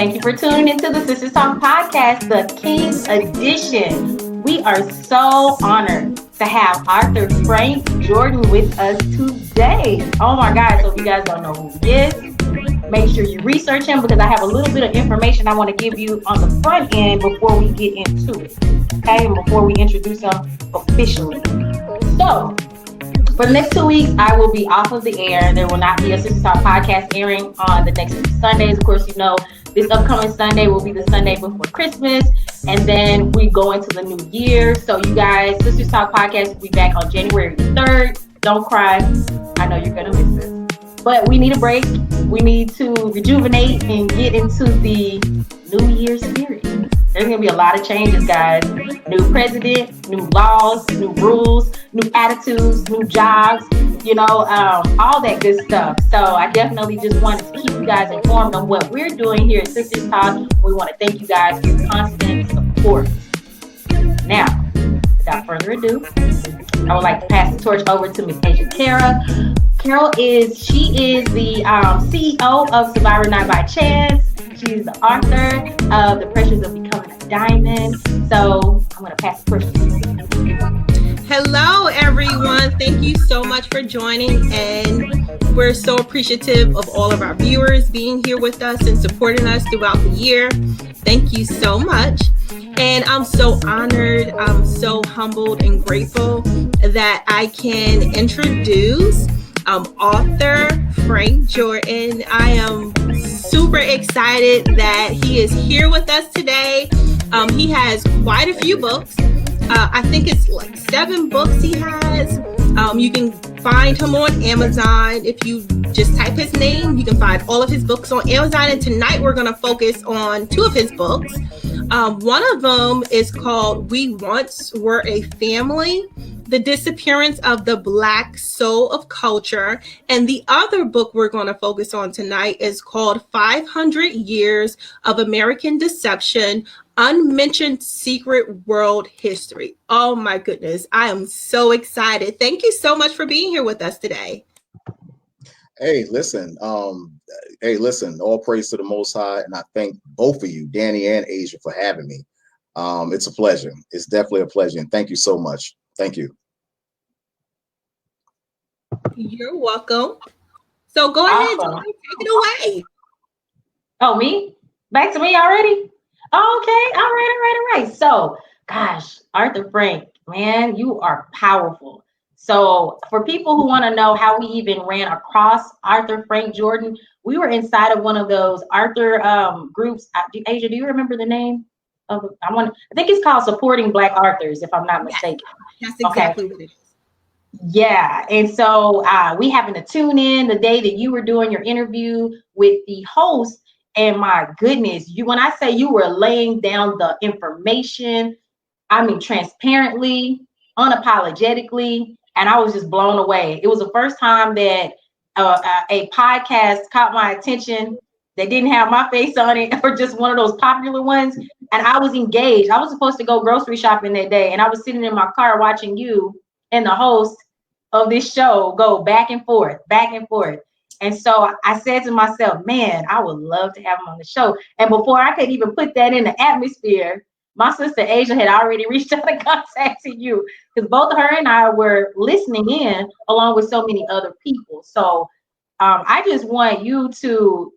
Thank you for tuning into the Sistas Talk podcast, the King's Edition. We are so honored to have Arthur Frank Jordan with us today. Oh my God. So if you guys don't know who he is, make sure you research him because I have a little bit of information I want to give you on the front end before we get into it. Okay, and before we introduce him officially. So, for the next 2 weeks, I will be off of the air. There will not be a Sistas Talk podcast airing on the next 2 Sundays. Of course, you know, this upcoming Sunday will be the Sunday before Christmas. And then we go into the new year. So you guys, Sistas Talk podcast will be back on January 3rd. Don't cry. I know you're going to miss us. But we need a break. We need to rejuvenate and get into the New Year spirit. There's going to be a lot of changes, guys. New president, new laws, new rules, new attitudes, new jobs, you know, all that good stuff. So I definitely just wanted to keep you guys informed on what we're doing here at Sistas Talk. We want to thank you guys for your constant support. Now, without further ado, I would like to pass the torch over to Miss Aisya. Carroll is the CEO of Survivor Not by Chance. She's the author of The Pressures of Becoming a Diamond. So I'm going to pass the torch to you. Hello, everyone. Thank you so much for joining. And we're so appreciative of all of our viewers being here with us and supporting us throughout the year. Thank you so much. And I'm so honored. I'm so humbled and grateful that I can introduce author Frank Jordan. I am super excited that he is here with us today. He has quite a few books. I think it's like 7 books he has. You can find him on Amazon. If you just type his name, you can find all of his books on Amazon. And tonight we're going to focus on 2 of his books. One of them is called We Once Were a Family: The Disappearance of the Black Soul of Culture. And the other book we're going to focus on tonight is called 500 Years of American Deception, Unmentioned Secret World History. Oh my goodness. I am so excited. Thank you so much for being here with us today. Hey, listen, all praise to the Most High. And I thank both of you, Danny and Aisya, for having me. It's a pleasure. It's definitely a pleasure. And thank you so much. Thank you. You're welcome. So go ahead, take it away. Oh, me? Back to me already? Okay. All right. So, gosh, Arthur Frank, man, you are powerful. So for people who want to know how we even ran across Arthur Frank Jordan, we were inside of one of those Arthur groups. Aisya, do you remember the name of it? I think it's called Supporting Black Authors, if I'm not mistaken. That's exactly what it is. Yeah. And so we happened to tune in the day that you were doing your interview with the host. And my goodness, when I say you were laying down the information, I mean, transparently, unapologetically, and I was just blown away. It was the first time that a podcast caught my attention that didn't have my face on it, or just one of those popular ones. And I was engaged. I was supposed to go grocery shopping that day, and I was sitting in my car watching you and the host of this show go back and forth. And so I said to myself, man, I would love to have him on the show. And before I could even put that in the atmosphere, my sister Aisya had already reached out and contacted you, because both her and I were listening in along with so many other people. So I just want you to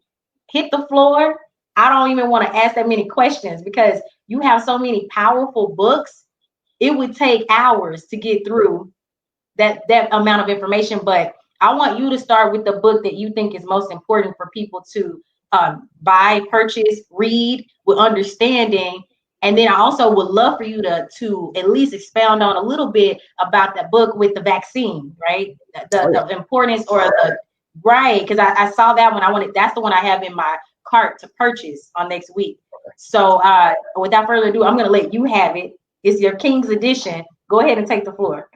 hit the floor. I don't even want to ask that many questions because you have so many powerful books. It would take hours to get through that amount of information. But I want you to start with the book that you think is most important for people to buy, purchase, read with understanding. And then I also would love for you to at least expound on a little bit about that book with the vaccine, right? The importance, or the right, because I saw that one. That's the one I have in my cart to purchase on next week. So without further ado, I'm going to let you have it. It's your King's Edition. Go ahead and take the floor.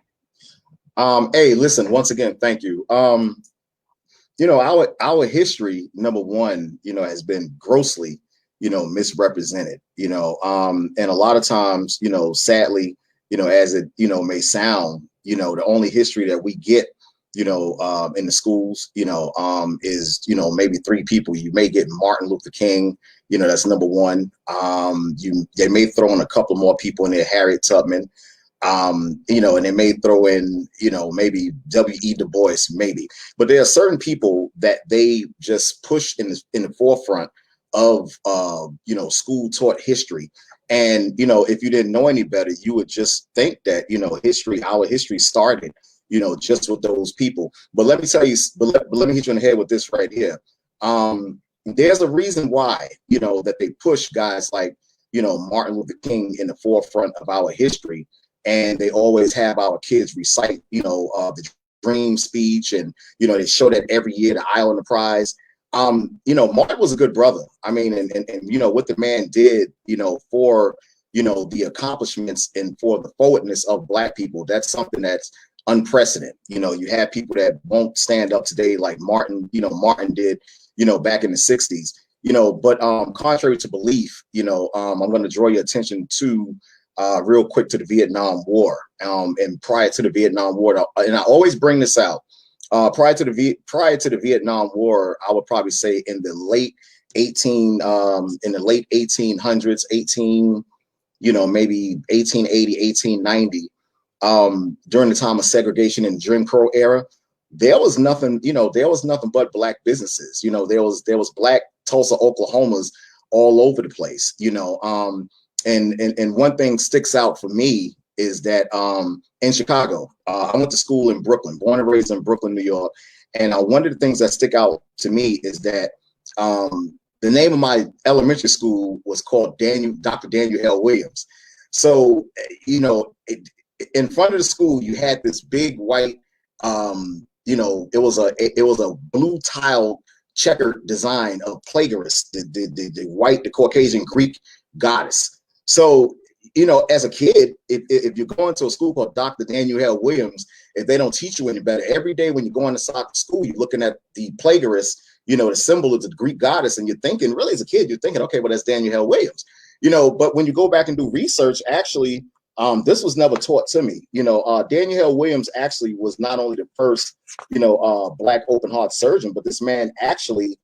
Hey, listen, once again, thank you. Our history, number one, has been grossly, misrepresented, and a lot of times, sadly, as it, may sound, the only history that we get in the schools, is, maybe 3 people. You may get Martin Luther King, that's number 1. They may throw in a couple more people in there, Harriet Tubman, and they may throw in, maybe W.E. Du Bois, maybe. But there are certain people that they just push in the forefront of, school taught history. And, if you didn't know any better, you would just think that, our history started, just with those people. But let me tell you, let me hit you in the head with this right here. There's a reason why, that they push guys like, Martin Luther King in the forefront of our history. And they always have our kids recite, the dream speech, and, they show that every year, the Isle and the Prize. Martin was a good brother. I mean, and what the man did, for, the accomplishments and for the forwardness of Black people, that's something that's unprecedented. You have people that won't stand up today like Martin, Martin did, back in the 60s, but contrary to belief, I'm going to draw your attention to real quick to the Vietnam War, and prior to the Vietnam War, and I always bring this out. Prior to the Vietnam War, I would probably say in the late 1800s, maybe 1880, 1890, during the time of segregation and Jim Crow era, there was nothing but Black businesses. There was Black Tulsa, Oklahomas all over the place. And one thing sticks out for me is that in Chicago, I went to school in Brooklyn, born and raised in Brooklyn, New York. And one of the things that stick out to me is that the name of my elementary school was called Dr. Daniel L. Williams. So, in front of the school, you had this big white, it was a blue tile checkered design of Plagiaris, the Caucasian Greek goddess. So, as a kid, if you're going to a school called Dr. Daniel L. Williams, if they don't teach you any better, every day when you go inside the school, you're looking at the Plagiaris, the symbol of the Greek goddess, and you're thinking, really, as a kid, you're thinking, okay, well, that's Daniel L. Williams. But when you go back and do research, actually, this was never taught to me. Daniel L. Williams actually was not only the first, Black open heart surgeon, but this man actually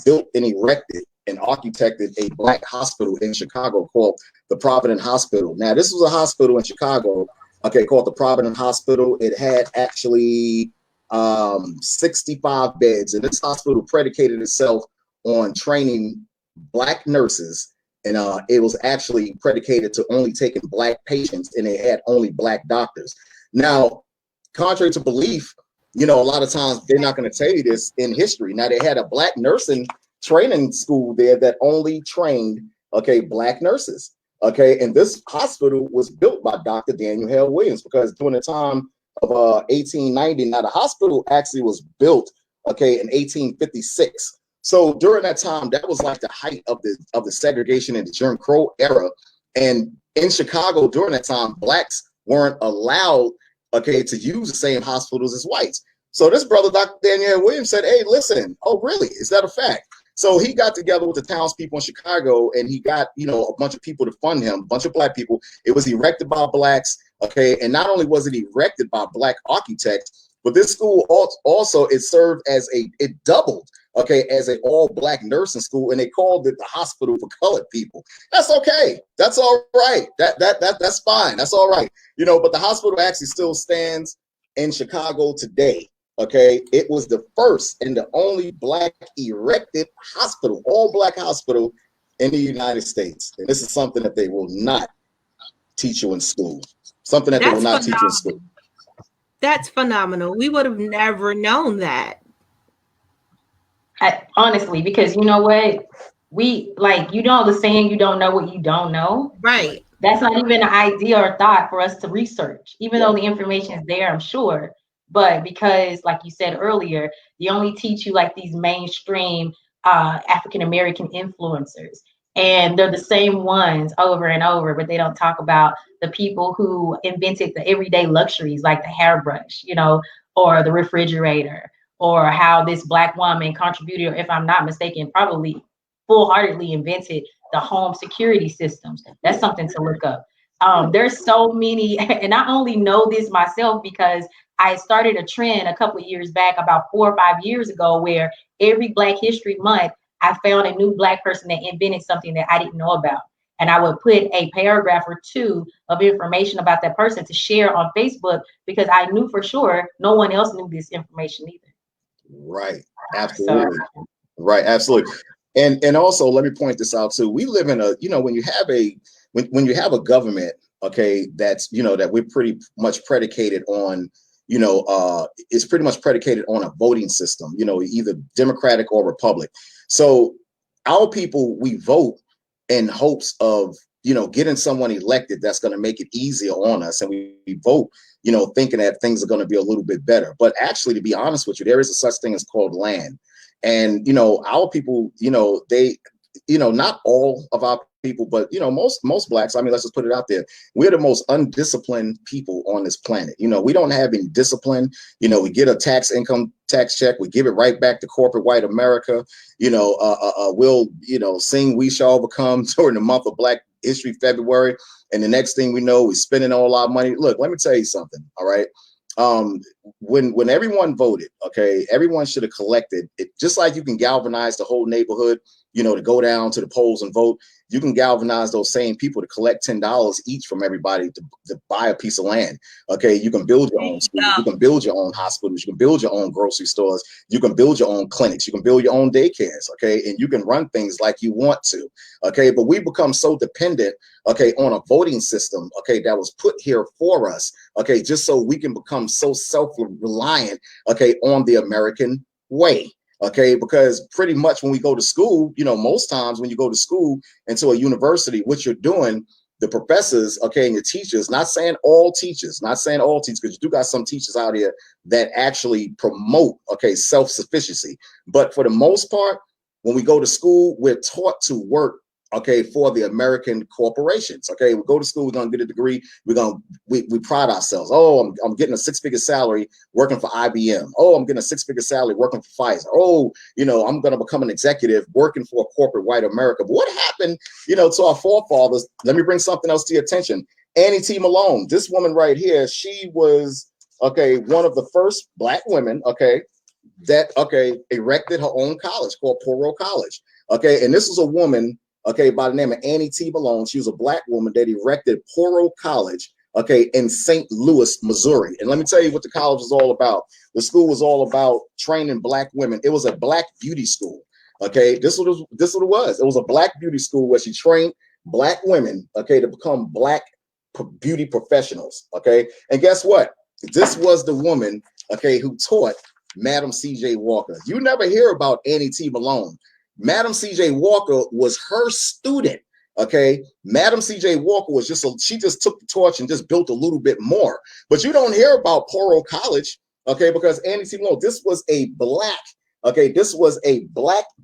built and erected and architected a Black hospital in Chicago called the Provident Hospital. Now, this was a hospital in Chicago, called the Provident Hospital. It had actually 65 beds, and this hospital predicated itself on training Black nurses, and it was actually predicated to only taking Black patients, and they had only Black doctors. Now, contrary to belief, a lot of times they're not going to tell you this in history. Now, they had a Black nursing training school there that only trained, Black nurses. And this hospital was built by Dr. Daniel L. Williams, because during the time of 1890, now the hospital actually was built, in 1856. So during that time, that was like the height of the segregation in the Jim Crow era. And in Chicago during that time, Blacks weren't allowed, to use the same hospitals as whites. So this brother, Dr. Daniel L. Williams, said, hey, listen, oh, really? Is that a fact? So he got together with the townspeople in Chicago, and he got, a bunch of people to fund him, a bunch of Black people. It was erected by Blacks, and not only was it erected by Black architects, but this school also, it served as it doubled, as an all-Black nursing school, and they called it the Hospital for Colored People. That's okay. That's all right. That's fine. That's all right. But the hospital actually still stands in Chicago today. It was the first and the only Black erected hospital, all Black hospital in the United States. And this is something that they will not teach you in school. Something that they will not teach you in school. That's phenomenal. We would have never known that. Honestly, because you know what? The saying, you don't know what you don't know. Right. That's not even an idea or thought for us to research, even though the information is there, I'm sure. But because, like you said earlier, they only teach you like these mainstream African-American influencers. And they're the same ones over and over, but they don't talk about the people who invented the everyday luxuries like the hairbrush, or the refrigerator, or how this Black woman contributed, if I'm not mistaken, probably full-heartedly invented the home security systems. That's something to look up. There's so many, and I only know this myself because I started a trend a couple of years back, about 4 or 5 years ago, where every Black History Month, I found a new Black person that invented something that I didn't know about. And I would put a paragraph or two of information about that person to share on Facebook, because I knew for sure no one else knew this information either. Right. Absolutely. So, right. Absolutely. And also, let me point this out too. We live in a, when you have when you have a government, okay, that's, that we're pretty much predicated on, it's pretty much predicated on a voting system, either Democratic or Republic. So our people, we vote in hopes of, getting someone elected that's going to make it easier on us. And we vote, thinking that things are going to be a little bit better. But actually, to be honest with you, there is a such thing as called land. And, our people, they, not all of our people, but, most Blacks, I mean, let's just put it out there. We're the most undisciplined people on this planet. We don't have any discipline. We get a income tax check. We give it right back to corporate white America. We'll, sing We Shall Overcome during the month of Black History, February. And the next thing we know, we're spending all our money. Look, let me tell you something. All right. When everyone voted, okay, everyone should have collected it, just like you can galvanize the whole neighborhood, to go down to the polls and vote. You can galvanize those same people to collect $10 each from everybody to buy a piece of land. Okay, you can build your own schools, you can build your own hospitals, you can build your own grocery stores, you can build your own clinics, you can build your own daycares. Okay, and you can run things like you want to. Okay, but we become so dependent, okay, on a voting system, okay, that was put here for us, okay, just so we can become so self-reliant, okay, on the American way. Okay, because pretty much when we go to school, most times when you go to school into a university, what you're doing, the professors, okay, and your teachers, not saying all teachers, because you do got some teachers out here that actually promote, okay, self-sufficiency. But for the most part, when we go to school, we're taught to work, okay, for the American corporations. Okay, we go to school, we're gonna get a degree, we pride ourselves. Oh, I'm getting a 6-figure salary working for IBM. Oh, I'm getting a 6-figure salary working for Pfizer. Oh, I'm gonna become an executive working for a corporate white America. But what happened, to our forefathers? Let me bring something else to your attention. Annie T. Malone, this woman right here, she was, okay, one of the first Black women, okay, that, okay, erected her own college called Poro College. Okay, and this was a woman, okay, by the name of Annie T. Malone. She was a Black woman that erected Poro College, okay, in St. Louis, Missouri. And let me tell you what the college was all about. The school was all about training Black women. It was a Black beauty school. Okay, this is what it was. It was a Black beauty school where she trained Black women, okay, to become Black beauty professionals. Okay, and guess what? This was the woman, okay, who taught Madam C.J. Walker. You never hear about Annie T. Malone. Madam C.J. Walker was her student. Okay, Madam C.J. Walker was she just took the torch and just built a little bit more. But you don't hear about Poro College, okay, because Annie T. Malone, this was a Black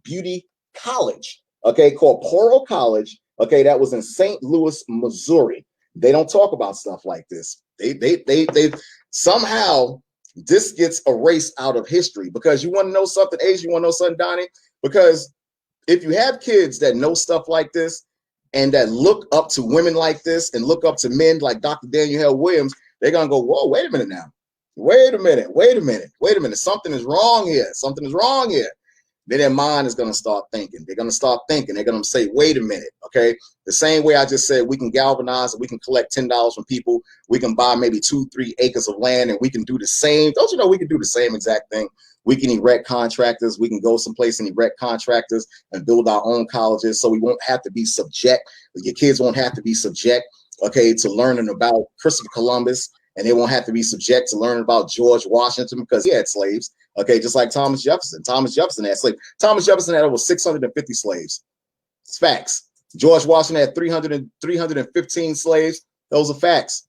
beauty college, okay, called Poro College, okay, that was in St. Louis, Missouri. They don't talk about stuff like this. They somehow this gets erased out of history. Because you want to know something, Aisya, you want to know something, Donnie? Because if you have kids that know stuff like this and that look up to women like this and look up to men like Dr. Daniel Hale Williams, they're going to go, whoa, wait a minute now. Wait a minute. Something is wrong here. Then their mind is going to start thinking. They're going to say, wait a minute. Okay. The same way I just said, we can galvanize and we can collect $10 from people. We can buy maybe 2-3 acres of land and we can do the same. Don't you know we can do the same exact thing? We can erect contractors. We can go someplace and erect contractors and build our own colleges, so we won't have to be subject. Your kids won't have to be subject, okay, to learning about Christopher Columbus, and they won't have to be subject to learning about George Washington because he had slaves, okay, just like Thomas Jefferson. Thomas Jefferson had slaves. Thomas Jefferson had over 650 slaves. It's facts. George Washington had 315 slaves. Those are facts.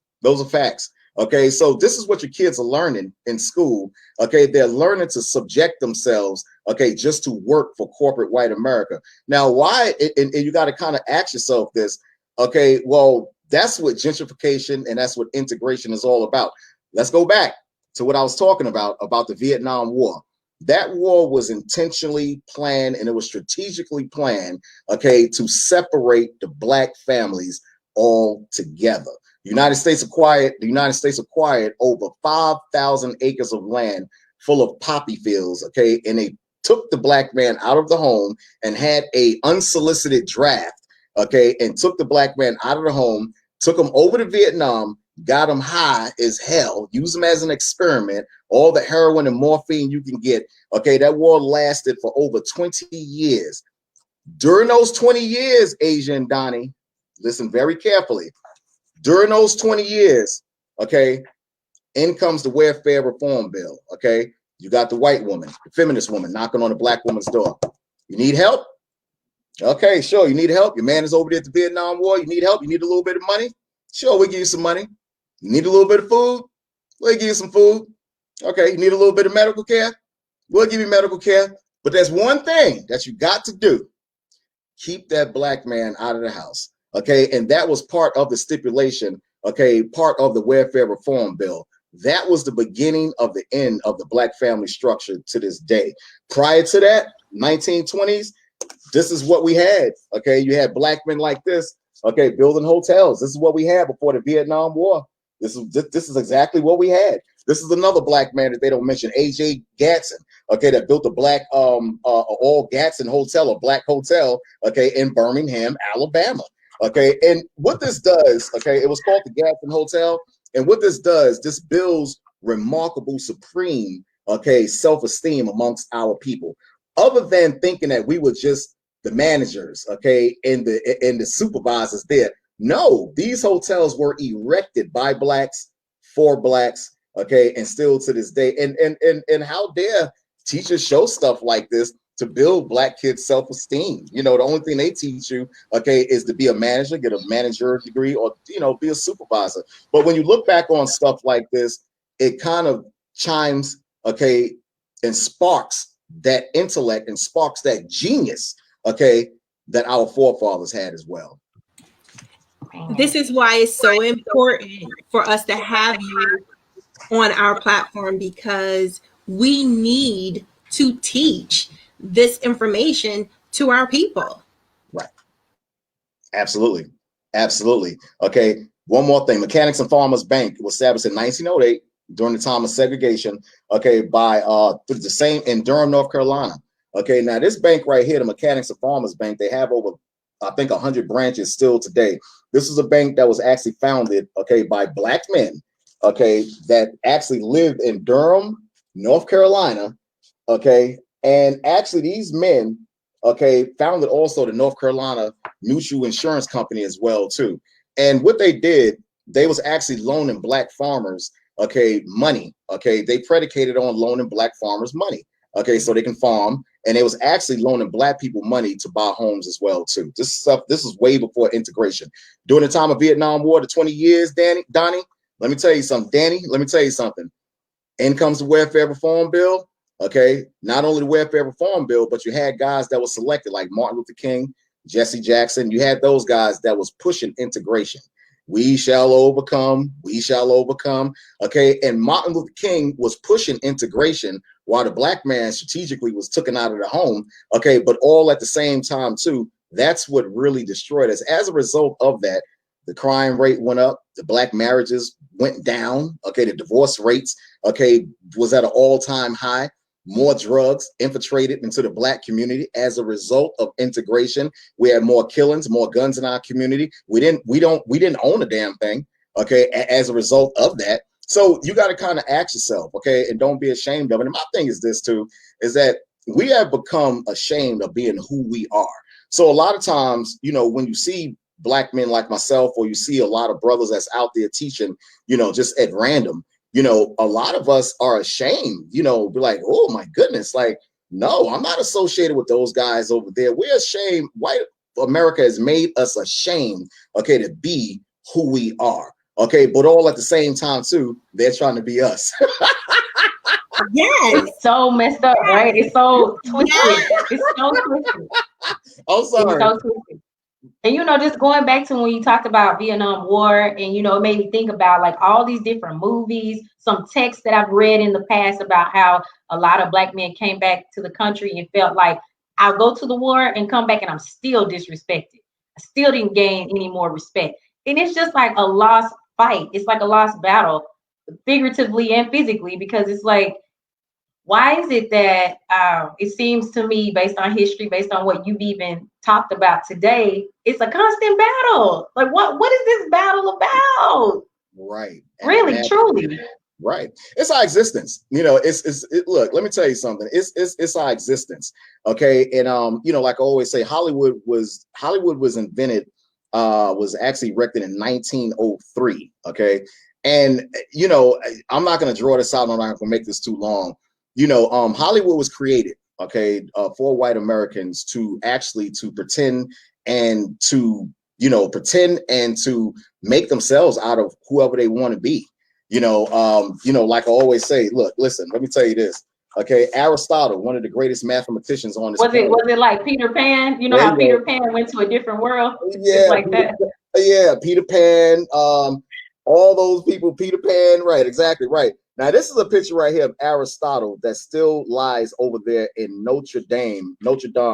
Okay, so this is what your kids are learning in school. Okay, they're learning to subject themselves, okay, just to work for corporate white America. Now, why? And you got to kind of ask yourself this. Okay, well, that's what gentrification and that's what integration is all about. Let's go back to what I was talking about the Vietnam War. That war was intentionally planned and it was strategically planned, okay, to separate the Black families all together. The United States acquired over 5,000 acres of land full of poppy fields, okay? And they took the black man out of the home and had a unsolicited draft, okay? And took the black man out of the home, took him over to Vietnam, got him high as hell, used him as an experiment, all the heroin and morphine you can get, okay? That war lasted for over 20 years. During those 20 years, Aisya and Donnie, listen very carefully. During those 20 years, okay, in comes the welfare reform bill, okay? You got the white woman, the feminist woman knocking on the black woman's door. You need help? Okay, sure, you need help. Your man is over there at the Vietnam War. You need help? You need a little bit of money? Sure, we'll give you some money. You need a little bit of food? We'll give you some food. Okay, you need a little bit of medical care? We'll give you medical care. But there's one thing that you got to do. Keep that black man out of the house, okay? And that was part of the stipulation, okay, part of the welfare reform bill. That was the beginning of the end of the black family structure to this day. Prior to that, 1920s, this is what we had, okay? You had black men like this, okay, building hotels. This is what we had before the Vietnam War. This is exactly what we had. This is another black man that they don't mention, A.J. Gatson, okay, that built a black all Gatson hotel, a black hotel, okay, in Birmingham, Alabama, okay. And what this does, okay, it was called the Gatson Hotel, and what this does, this builds remarkable, supreme, okay, self-esteem amongst our people. Other than thinking that we were just the managers, okay, and the supervisors there. No, these hotels were erected by blacks for blacks. Okay, and still to this day, and how dare teachers show stuff like this to build black kids' self-esteem? You know, the only thing they teach you, okay, is to be a manager, get a manager degree, or be a supervisor. But when you look back on stuff like this, it kind of chimes, okay, and sparks that intellect and sparks that genius, okay, that our forefathers had as well. This is why it's so important for us to have you on our platform, because we need to teach this information to our people. Right. Absolutely. Absolutely. Okay. One more thing. Mechanics and Farmers Bank was established in 1908 during the time of segregation. Okay. By the same in Durham, North Carolina. Okay. Now this bank right here, the Mechanics and Farmers Bank, they have over, I think, 100 branches still today. This is a bank that was actually founded, okay, by black men, okay, that actually lived in Durham, North Carolina, okay, and actually these men, okay, founded also the North Carolina Mutual Insurance Company as well too. And what they did, they was actually loaning black farmers, okay, money, okay, they predicated on loaning black farmers money, okay, so they can farm, and it was actually loaning black people money to buy homes as well too. This is way before integration. During the time of Vietnam War, the 20 years, Donnie. Let me tell you something, Danny. Let me tell you something. In comes the welfare reform bill. Okay, not only the welfare reform bill, but you had guys that were selected like Martin Luther King, Jesse Jackson. You had those guys that was pushing integration. We shall overcome. We shall overcome. Okay, and Martin Luther King was pushing integration while the black man strategically was taken out of the home. Okay, but all at the same time too. That's what really destroyed us. As a result of that, the crime rate went up, the black marriages went down, okay, the divorce rates, okay, was at an all-time high. More drugs infiltrated into the black community as a result of integration. We had more killings, more guns in our community. We didn't own a damn thing, okay, as a result of that. So you got to kind of ask yourself, okay, and don't be ashamed of it. And my thing is this too, is that we have become ashamed of being who we are. So a lot of times, when you see black men like myself, or you see a lot of brothers that's out there teaching, just at random, a lot of us are ashamed, be like, oh my goodness, like, no, I'm not associated with those guys over there. We're ashamed. White America has made us ashamed, okay, to be who we are. Okay, but all at the same time too, they're trying to be us. Yes. It's so messed up, right? It's so twisted. Yes. It's so twisted. I'm sorry. It's so twisted. And just going back to when you talked about Vietnam War, and it made me think about like all these different movies, some texts that I've read in the past about how a lot of black men came back to the country and felt like, I'll go to the war and come back and I'm still disrespected. I still didn't gain any more respect. And it's just like a lost fight. It's like a lost battle, figuratively and physically, because it's like, why is it that it seems to me, based on history, based on what you've even talked about today, it's a constant battle? Like, what is this battle about? Right. Really, truly. Right. It's our existence. You know, look, let me tell you something. It's our existence. Okay. And you know, like I always say, Hollywood was invented, was actually erected in 1903. Okay. And you know, I'm not gonna draw this out, I'm not gonna make this too long. You know, Hollywood was created, okay, for white Americans to pretend and to, you know, make themselves out of whoever they want to be. You know, like I always say, look, listen, let me tell you this. Okay, Aristotle, one of the greatest mathematicians on this planet. Was it like Peter Pan? You know how Peter Pan went to a different world? Yeah, it's like that. Yeah, Peter Pan, all those people, Peter Pan, right, exactly right. Now, this is a picture right here of Aristotle that still lies over there in Notre Dame, the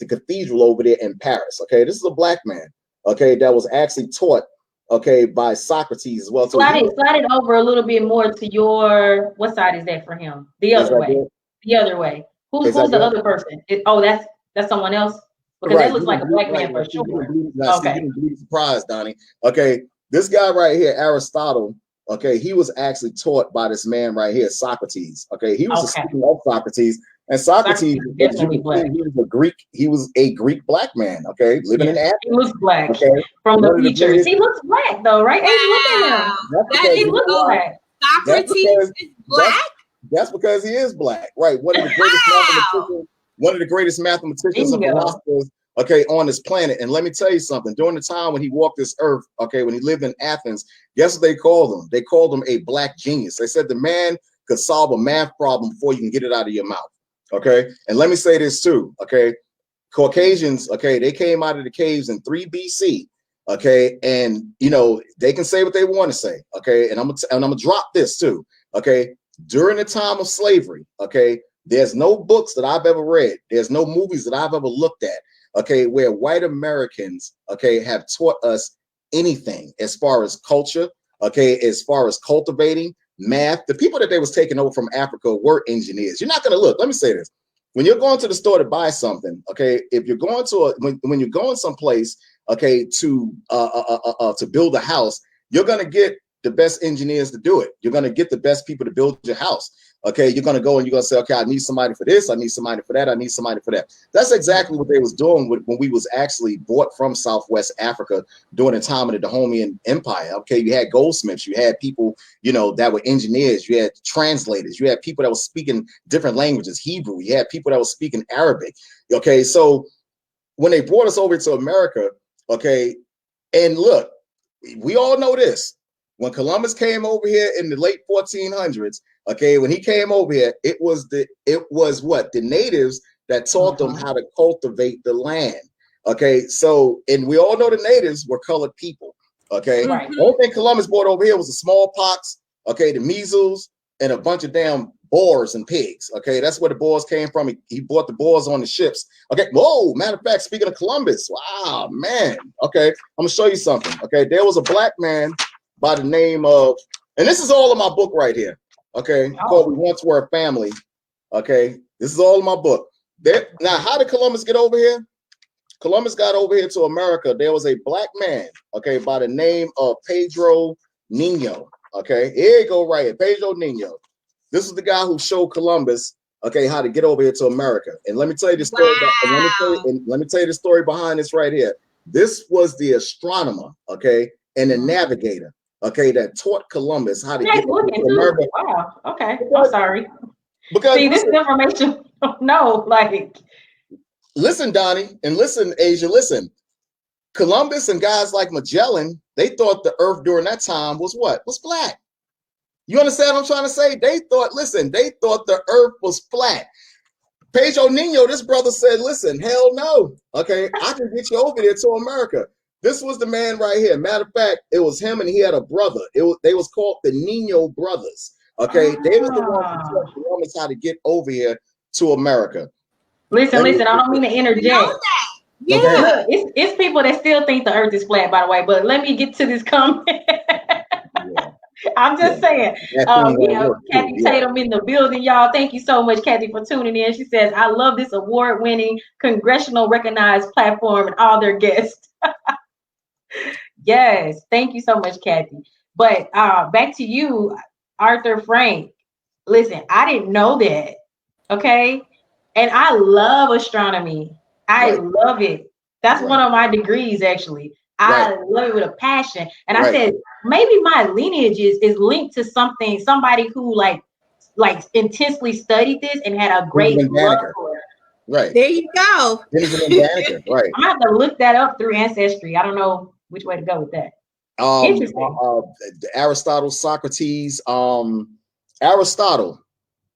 cathedral over there in Paris. Okay, this is a black man, okay, that was actually taught, okay, by Socrates as well. So slide it over a little bit more to your, what side is that for him? The other way. Good? The other way. Who's the other person? That's someone else? Because that looks like a black man for sure. Okay. You didn't be surprised, Donnie. Okay, this guy right here, Aristotle, okay, he was actually taught by this man right here, Socrates. Okay, he was a student of Socrates, and Socrates definitely black. He was a Greek black man. Okay, living in Athens. He looks black from the features. He looks black though, right? Wow. He looks black. Socrates is black. That's because he is black, right? One of the greatest mathematicians and philosophers, okay, on this planet. And let me tell you something. During the time when he walked this earth, okay, when he lived in Athens, guess what they called him? They called him a black genius. They said the man could solve a math problem before you can get it out of your mouth. Okay, and let me say this too. Okay, Caucasians, okay, they came out of the caves in 3 BC. Okay, and you know they can say what they want to say. Okay, and I'm gonna drop this too. Okay, during the time of slavery, okay, there's no books that I've ever read. There's no movies that I've ever looked at, okay, where white Americans, okay, have taught us anything as far as culture, okay, as far as cultivating math. The people that they was taking over from Africa were engineers. You're not going to look. Let me say this. When you're going to the store to buy something, okay, if you're going to when you're going someplace, okay, to build a house, you're going to get the best engineers to do it. You're going to get the best people to build your house. Okay, you're going to go and you're going to say, okay, I need somebody for this. I need somebody for that. I need somebody for that. That's exactly what they was doing when we was actually bought from Southwest Africa during the time of the Dahomean Empire. Okay, you had goldsmiths, you had people, you know, that were engineers, you had translators, you had people that were speaking different languages, Hebrew, you had people that were speaking Arabic. Okay, so when they brought us over to America, okay, and look, we all know this. When Columbus came over here in the late 1400s, okay, when he came over here, it was what the natives that taught them how to cultivate the land. Okay, so and we all know the natives were colored people. Okay, the only thing Columbus brought over here was the smallpox, okay, the measles, and a bunch of damn boars and pigs. Okay, that's where the boars came from. He brought the boars on the ships. Okay, whoa, matter of fact, speaking of Columbus, wow, man. Okay, I'm gonna show you something. Okay, there was a black man by the name of, and this is all in my book right here, okay, called We Once Were a Family, okay? This is all in my book. Now, how did Columbus get over here? Columbus got over here to America. There was a black man, okay, by the name of Pedro Nino, okay? Here you go right here, Pedro Nino. This is the guy who showed Columbus, okay, how to get over here to America. And let me tell you the story, let me tell you the story behind this right here. This was the astronomer, okay, and the navigator, okay, that taught Columbus how to get to America. Wow. Okay. I'm sorry. Because see, this information, no, like. Listen, Donnie, and listen, Aisya, listen. Columbus and guys like Magellan, they thought the earth during that time was what? Was flat. You understand what I'm trying to say? They thought the earth was flat. Pedro Nino, this brother said, listen, hell no. Okay, I can get you over there to America. This was the man right here. Matter of fact, it was him and he had a brother. They was called the Nino brothers. Okay, they was the ones who taught Columbus how to get over here to America. Listen, I don't mean to interject. Yeah. Okay. Look, it's people that still think the earth is flat, by the way, but let me get to this comment. Yeah. I'm just saying, That thing we won't have work Kathy too. Tatum in the building, y'all. Thank you so much, Kathy, for tuning in. She says, I love this award-winning, congressional recognized platform and all their guests. Yes, thank you so much, Kathy. But back to you, Arthur Frank. Listen, I didn't know that. Okay. And I love astronomy. I Right. love it. That's Right. one of my degrees, actually. Right. I love it with a passion. And I Right. said, maybe my lineage is linked to somebody who like intensely studied this and had a great Benjamin love Banneker. for it. Right. There you go. Benjamin Banneker. Right. I'm gonna have to look that up through Ancestry. I don't know which way to go with that. Interesting. Aristotle, Socrates, Aristotle,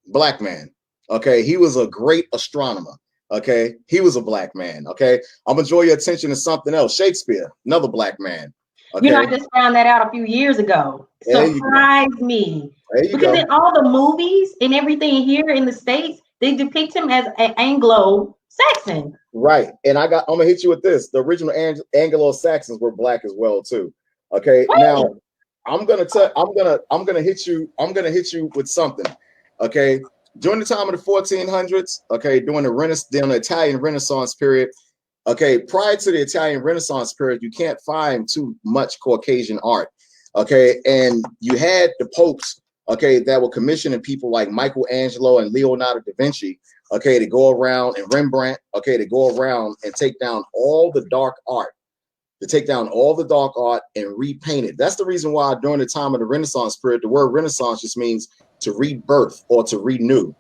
black man. Okay, he was a great astronomer. Okay, he was a black man. Okay, I'm gonna draw your attention to something else. Shakespeare, another black man. Okay, You know, I just found that out a few years ago. Surprised me. There you Because go. in all the movies and everything here in the States, they depict him as an Anglo-Saxon. Right, and I'm gonna hit you with this. The original Anglo-Saxons were black as well too. Okay, Wait. now I'm gonna hit you with something. Okay, during the time of the 1400s, okay, during the Italian Renaissance period, okay, prior to the Italian Renaissance period, you can't find too much Caucasian art. Okay, and you had the popes, okay, that were commissioning people like Michelangelo and Leonardo da Vinci, okay, to go around, and Rembrandt, okay, to go around and take down all the dark art. And repaint it. That's the reason why during the time of the Renaissance period, the word Renaissance just means to rebirth or to renew.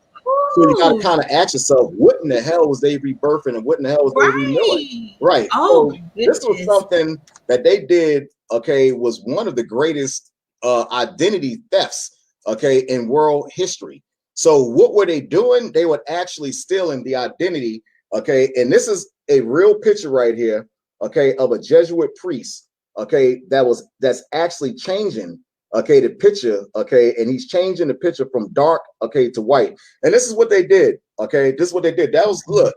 So you got to kind of ask yourself, what in the hell was they rebirthing and what in the hell was they renewing? Right. Oh, so this was something that they did, okay, was one of the greatest identity thefts, okay, in world history. So what were they doing? They were actually stealing the identity, okay, and this is a real picture right here, okay, of a Jesuit priest, okay, that's actually changing, okay, the picture, okay, and he's changing the picture from dark, okay, to white. And this is what they did, okay, this is what they did. That was, look,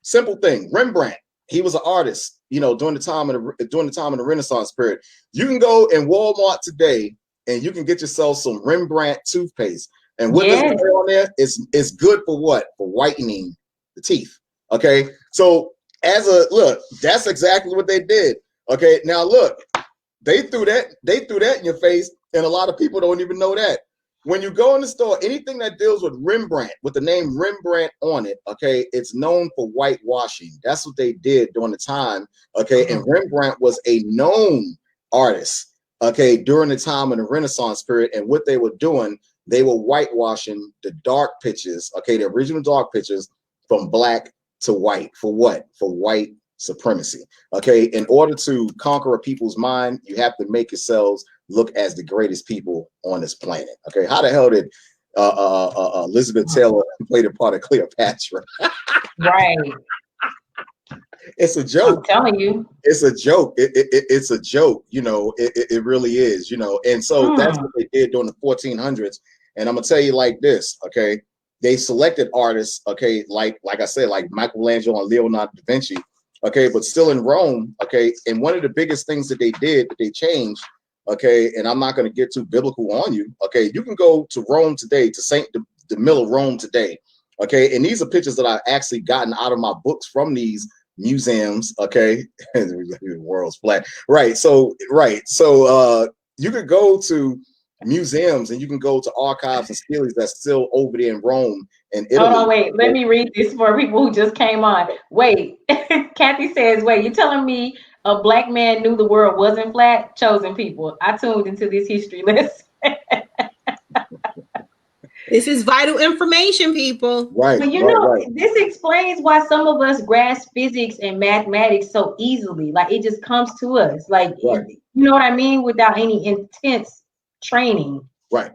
simple thing. Rembrandt, he was an artist, you know, during the time of the Renaissance period. You can go in Walmart today and you can get yourself some Rembrandt toothpaste. And what does it say on there? It's good for what? For whitening the teeth. Okay, so that's exactly what they did. Okay, now look, they threw that in your face, and a lot of people don't even know that. When you go in the store, anything that deals with Rembrandt, with the name Rembrandt on it, okay, it's known for whitewashing. That's what they did during the time, okay, and Rembrandt was a known artist, okay, during the time of the Renaissance period, and what they were doing, they were whitewashing the dark pictures, okay, the original dark pictures from black to white. For what? For white supremacy. Okay, in order to conquer a people's mind, you have to make yourselves look as the greatest people on this planet. Okay, how the hell did Elizabeth Taylor play the part of Cleopatra? Right. It's a joke. I'm telling you. It's a joke. It's a joke. You know, it really is. You know, and so that's what they did during the 1400s. And I'm gonna tell you like this. Okay, they selected artists. Okay, like I said, like Michelangelo and Leonardo da Vinci. Okay, but still in Rome. Okay, and one of the biggest things that they did, that they changed. Okay, and I'm not going to get too biblical on you. Okay, you can go to Rome today, to Saint the Mill of Rome today. Okay, and these are pictures that I've actually gotten out of my books from these museums. Okay, the world's flat. Right. So you could go to museums and you can go to archives and steles that's still over there in Rome and Italy. Hold on, wait. Let me read this for people who just came on. Wait, Kathy says, wait, you're telling me a black man knew the world wasn't flat? Chosen people, I tuned into this history lesson. This is vital information, people. Right. But you know, this explains why some of us grasp physics and mathematics so easily. Like it just comes to us. Like, you know what I mean? Without any intense training. Right.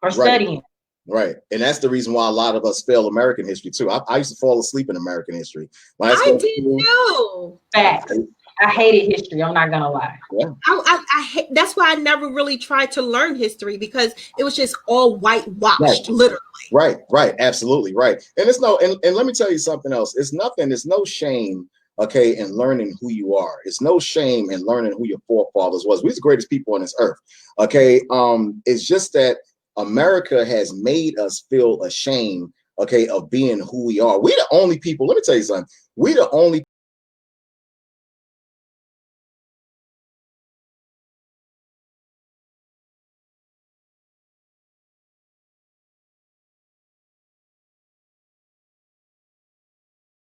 Or studying. Right. And that's the reason why a lot of us fail American history too. I used to fall asleep in American history. I didn't know. Facts. I hated history. I'm not gonna lie. Yeah. I that's why I never really tried to learn history, because it was just all whitewashed, literally. Right. Absolutely right. And it's and let me tell you something else. It's no shame, okay, in learning who you are. It's no shame in learning who your forefathers was. We're the greatest people on this earth, okay? It's just that America has made us feel ashamed, okay, of being who we are. We're the only people, let me tell you something, we're the only